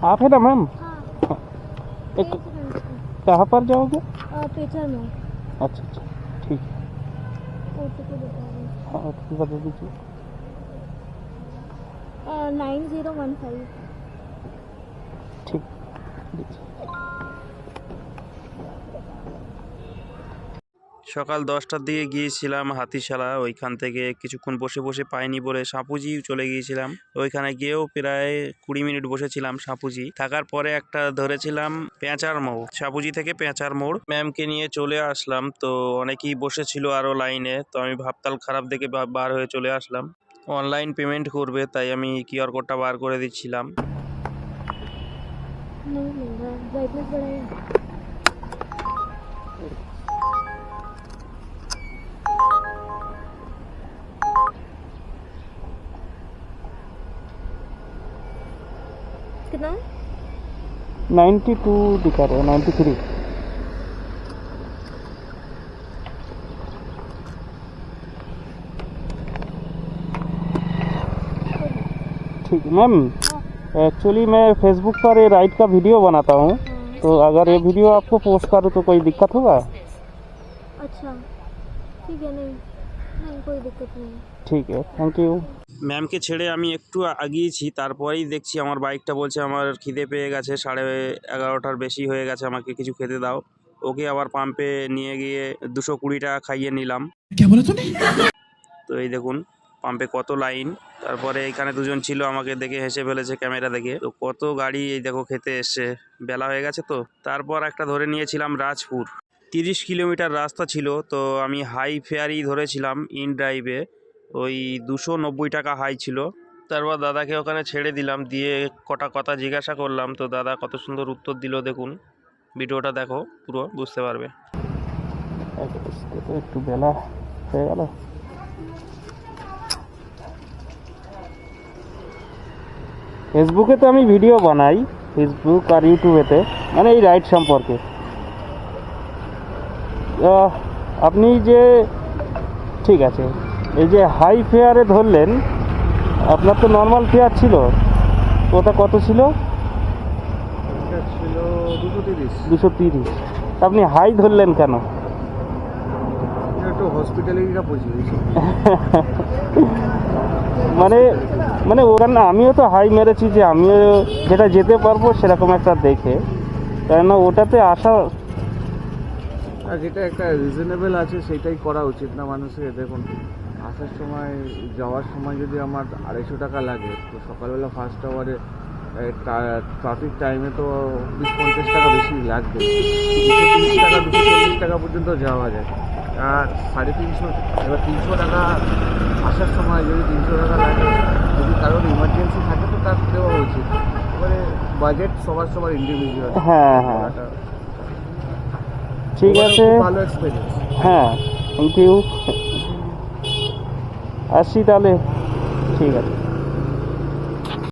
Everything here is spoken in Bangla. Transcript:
आप है ना मैम? हाँ, एक कहाँ पर जाओगे? पेचर में। अच्छा अच्छा ठीक है। OTP बता दो। हाँ OTP बता दीजिए। 9015। ঠিক দিচ্ছি। সকাল 10টার দিকে গিয়েছিলাম হাতিশালা, ওইখান থেকে কিছুক্ষণ বসে বসে পাইনি বলে সাপুজি চলে গিয়েছিলাম। ওইখানে গিয়েও প্রায় 20 মিনিট বসেছিলাম সাপুজি থাকার পরে একটা ধরেছিলাম পেঁচার মোড়, সাপুজি থেকে পেঁচার মোড়। ম্যামকে নিয়ে চলে আসলাম, তো অনেকেই বসেছিল আরও লাইনে, তো আমি ভাবতাল খারাপ দেখে বার হয়ে চলে আসলাম। অনলাইন পেমেন্ট করবে তাই আমি QR কোডটা বার করে দিচ্ছিলাম। नहीं मिल रहा, ब्राइटनेस बढ़ाइए। कितना? 92 दिखा रहे हैं, 93। ठीक है मैम, एक्चुअली मैं फेसबुक पर ये राइड का वीडियो बनाता हूँ, तो अगर ये वीडियो आपको पोस्ट करूँ तो कोई दिक्कत होगा? अच्छा ठीक है, नहीं नहीं कोई दिक्कत नहीं। ठीक है, थैंक यू। ম্যামকে ছেড়ে আমি একটু আগিয়েছি, তারপরেই দেখছি আমার বাইকটা বলছে আমার খিদে পেয়ে গেছে, 11:30টার বেশি হয়ে গেছে, আমাকে কিছু খেতে দাও। ওকে আবার পাম্পে নিয়ে গিয়ে 220 টাকা খাইয়ে নিলাম। তো এই দেখুন পাম্পে কত লাইন। তারপরে এখানে দুজন ছিল, আমাকে দেখে হেসে ফেলেছে ক্যামেরা দেখে। তো কত গাড়ি এই দেখো খেতে এসছে, বেলা হয়ে গেছে তো। তারপর একটা ধরে নিয়েছিলাম রাজপুর, 30 কিলোমিটার রাস্তা ছিল, তো আমি হাই ফেয়ারই ধরেছিলাম ইন ড্রাইভে। ওই 290 টাকা হাই ছিল। তারপর দাদাকে ওখানে ছেড়ে দিলাম, দিয়ে কটা কথা জিজ্ঞাসা করলাম, তো দাদা কত সুন্দর উত্তর দিল দেখুন। ভিডিওটা দেখো পুরো, বুঝতে পারবে। একটু বেলা হয়ে গেল। ফেসবুকে তো আমি ভিডিও বানাই, ফেসবুক আর ইউটিউবেতে, মানে এই রাইড সম্পর্কে। আপনি যে ঠিক আছে, এই যে হাই ফেয়ারে ধরলেন, আপনার তো নর্মাল ফেয়ার ছিল, ওটা কত ছিল? ছিল 230। 230। আপনি হাই ধরলেন কেন? একটু হসপিটালিটিটা বুঝি। মানে মানে ওরা না, আমিও তো হাই মেরেছি যে আমিও যেটা যেতে পারবো সেরকম একটা দেখে, কেননা ওটাতে আসা আর যেটা একটা রিজনেবল আছে সেটাই করা উচিত না মানুষের। দেখুন আসার সময় যাওয়ার সময় যদি আমার 250 টাকা লাগে, তো সকালবেলা ফার্স্ট আওয়ারে ট্রাফিক টাইমে তো 20-50 টাকা বেশি লাগবে। 230 টাকা 240 টাকা পর্যন্ত যাওয়া যায়। আর 350, এবার 300 টাকা আসার সময় যদি 300 টাকা লাগে, যদি কারোর ইমার্জেন্সি থাকে তো তার দেওয়া উচিত। এবারে বাজেট সবার ইন্ডিভিজুয়াল। হ্যাঁ হ্যাঁ ঠিক আছে, ভালো এক্সপিরিয়েন্স। হ্যাঁ থ্যাংক ইউ। আসছি তাহলে, ঠিক আছে।